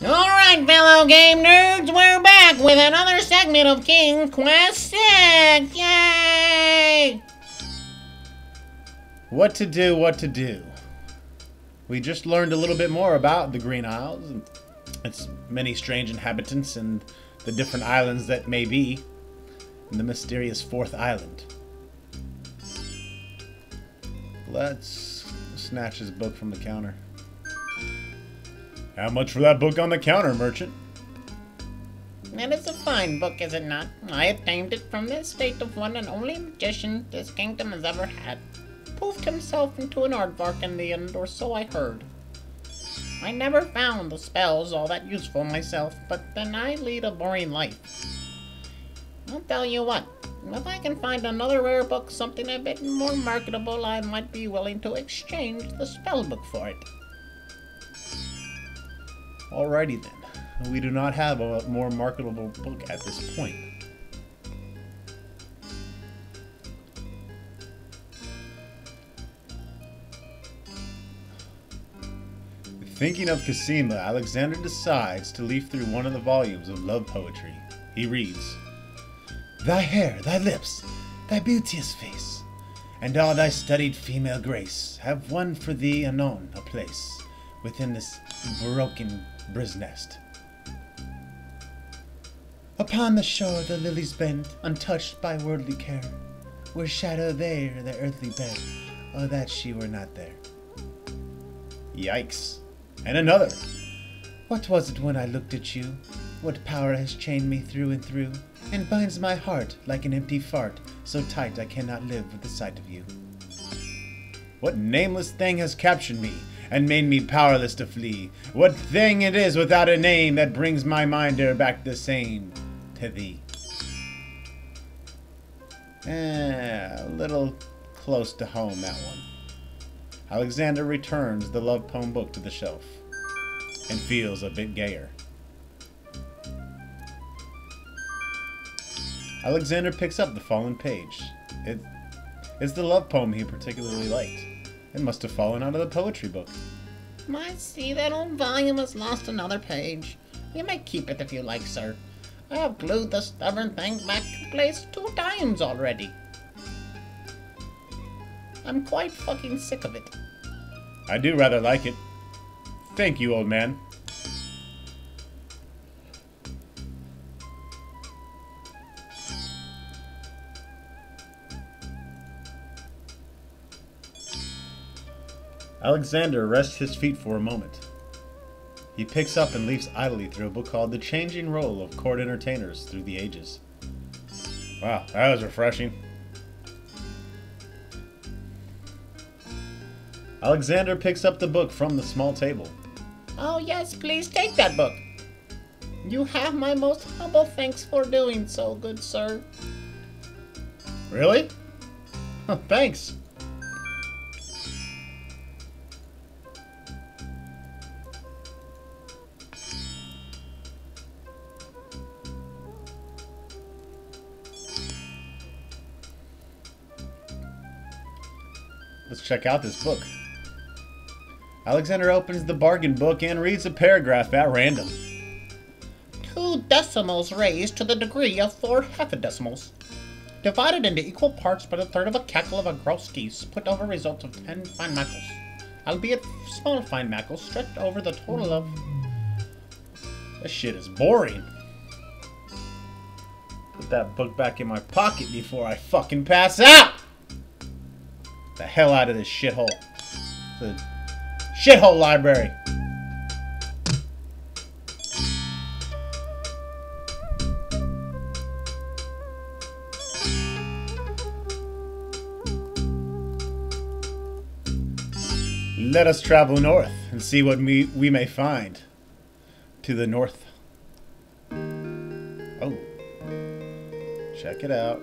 Alright, fellow game nerds, we're back with another segment of King Quest 6! Yay! What to do? We just learned a little bit more about the Green Isles and its many strange inhabitants and the different islands that may be in the mysterious fourth island. Let's snatch his book from the counter. How much for that book on the counter, merchant? It is a fine book, is it not? I obtained it from the estate of one and only magician this kingdom has ever had. Poofed himself into an aardvark in the end, or so I heard. I never found the spells all that useful myself, but then I lead a boring life. I'll tell you what, if I can find another rare book, something a bit more marketable, I might be willing to exchange the spell book for it. Alrighty then. We do not have a more marketable book at this point. Thinking of Casima, Alexander decides to leaf through one of the volumes of love poetry. He reads, "Thy hair, thy lips, thy beauteous face, and all thy studied female grace have won for thee anon a place within this broken bris nest. Upon the shore the lilies bend, untouched by worldly care, where shadow there their earthly bed, oh that she were not there." Yikes. And another. "What was it when I looked at you? What power has chained me through and through, and binds my heart like an empty fart, so tight I cannot live with the sight of you? What nameless thing has captured me, and made me powerless to flee? What thing it is without a name that brings my mind back the same to thee?" A little close to home, that one. Alexander returns the love poem book to the shelf and feels a bit gayer. Alexander picks up the fallen page. It's the love poem he particularly liked. It must have fallen out of the poetry book. I see that old volume has lost another page. You may keep it if you like, sir. I have glued the stubborn thing back in place 2 times already. I'm quite fucking sick of it. I do rather like it. Thank you, old man. Alexander rests his feet for a moment. He picks up and leafs idly through a book called The Changing Role of Court Entertainers Through the Ages. Wow, that was refreshing. Alexander picks up the book from the small table. Oh yes, please take that book. You have my most humble thanks for doing so, good sir. Really? Oh, thanks. Let's check out this book. Alexander opens the bargain book and reads a paragraph at random. 2 decimals raised to the degree of 4 half-decimals. Divided into equal parts by the third of a cackle of a grouse geese, put over result of 10 fine mackles. Albeit small fine mackles stretched over the total of... This shit is boring. Put that book back in my pocket before I fucking pass out! The hell out of this shithole. The shithole library. Let us travel north and see what we may find. To the north. Oh. Check it out.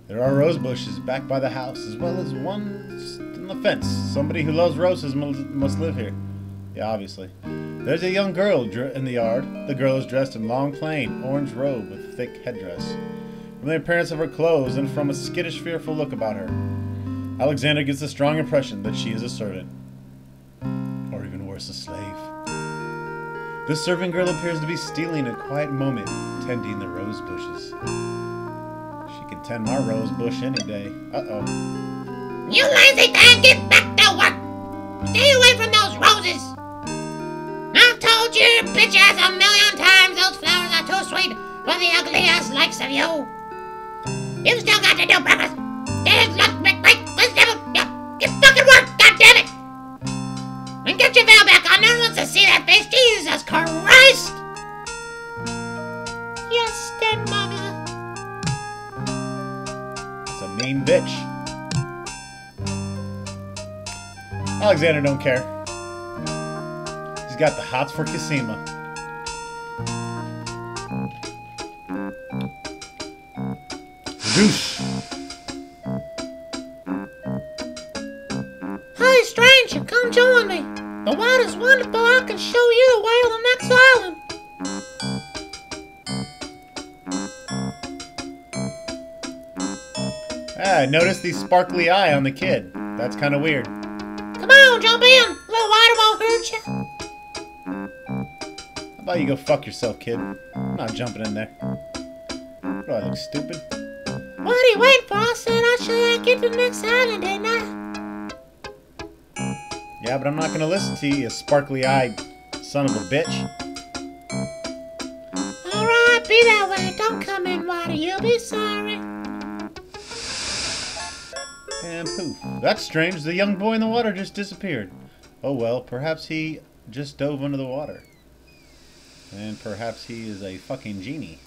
There are rose bushes back by the house, as well as one in the fence. Somebody who loves roses must live here. Yeah, obviously. There's a young girl in the yard. The girl is dressed in long, plain, orange robe with thick headdress. From the appearance of her clothes and from a skittish, fearful look about her, Alexander gets a strong impression that she is a servant. Or even worse. course, a slave. The servant girl appears to be stealing a quiet moment, tending the rose bushes. She can tend my rose bush any day. Uh-oh. You lazy thing, get back to work! Stay away from those roses! I've told you, bitch ass, a million times those flowers are too sweet for the ugly ass likes of you. You still got to do breakfast. Get fucking work, goddammit! And get your veil back on. No one wants to see that face. Jesus Christ! Yes, stepmother. It's a mean bitch. Alexander don't care. He's got the hots for Cassima. Douche. Hey, stranger, come join me. The water's wonderful. I can show you the way to the next island. Ah, I noticed the sparkly eye on the kid. That's kind of weird. Come on, jump in. A little water won't hurt you. How about you go fuck yourself, kid? I'm not jumping in there. Do I look stupid? What are you waiting for? I said I'd show you how to get to the next island, didn't I? Yeah, but I'm not gonna listen to you, you sparkly-eyed son of a bitch. Alright, be that way. Don't come in water. You'll be sorry. And poof. That's strange. The young boy in the water just disappeared. Oh well, perhaps he just dove under the water. And perhaps he is a fucking genie.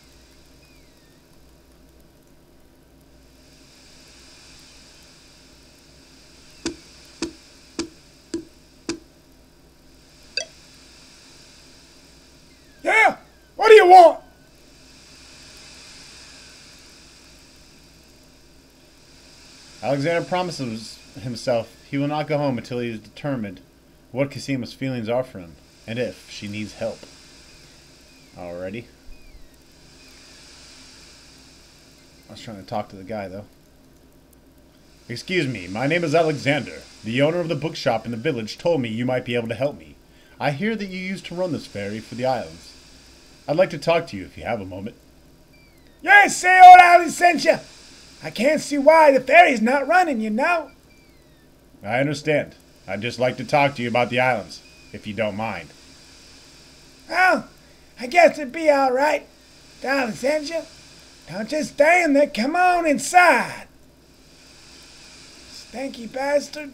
Yeah! What do you want? Alexander promises himself he will not go home until he is determined what Cassima's feelings are for him, and if she needs help. Alrighty. I was trying to talk to the guy, though. Excuse me, my name is Alexander. The owner of the bookshop in the village told me you might be able to help me. I hear that you used to run this ferry for the islands. I'd like to talk to you if you have a moment. Yes, say old Allie sent you. I can't see why the ferry's not running, you know. I understand. I'd just like to talk to you about the islands, if you don't mind. Well, I guess it'd be all right. Allie sent you. Don't just stand there. Come on inside. Stanky bastard.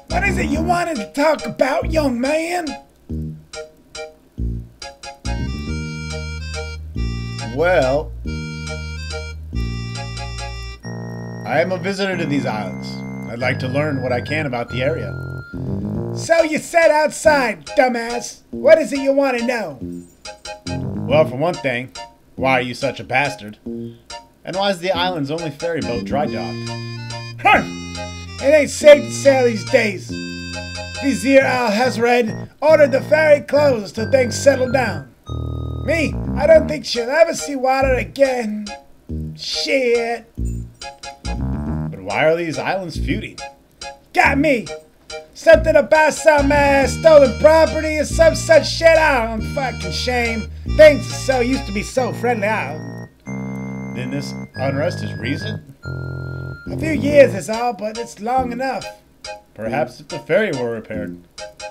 What is it you wanted to talk about, young man? Well, I am a visitor to these islands. I'd like to learn what I can about the area. So you sat outside, dumbass. What is it you want to know? Well, for one thing, why are you such a bastard? And why is the island's only ferry boat dry docked? Huh! It ain't safe to sail these days. Vizier Al-Hazred ordered the ferry closed till things settle down. Me, I don't think she'll ever see water again. Shit. But why are these islands feuding? Got me. Something about some stolen property or some such shit. I don't fucking shame. Things so used to be so friendly. Then this unrest is reason? A few years is all, but it's long enough. Perhaps if the ferry were repaired.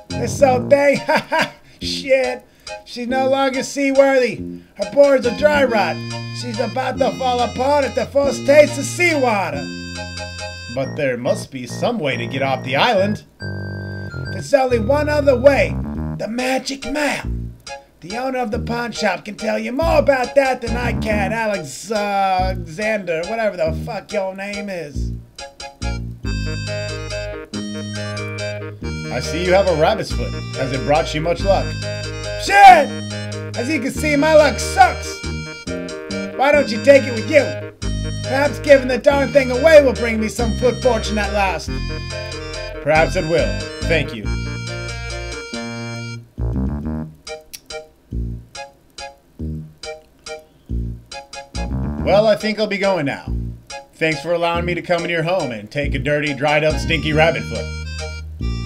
This old thing, haha, shit. She's no longer seaworthy. Her boards are dry rot. She's about to fall apart at the first taste of seawater. But there must be some way to get off the island. There's only one other way. The magic map. The owner of the pawn shop can tell you more about that than I can, Alexander, whatever the fuck your name is. I see you have a rabbit's foot. Has it brought you much luck? Shit! As you can see, my luck sucks. Why don't you take it with you? Perhaps giving the darn thing away will bring me some good fortune at last. Perhaps it will. Thank you. Well, I think I'll be going now. Thanks for allowing me to come in your home and take a dirty, dried up, stinky rabbit foot.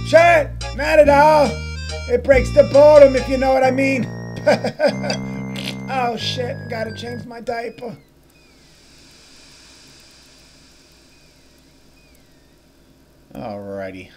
Shit, not at all. It breaks the boredom, if you know what I mean. Oh shit, gotta change my diaper. Alrighty.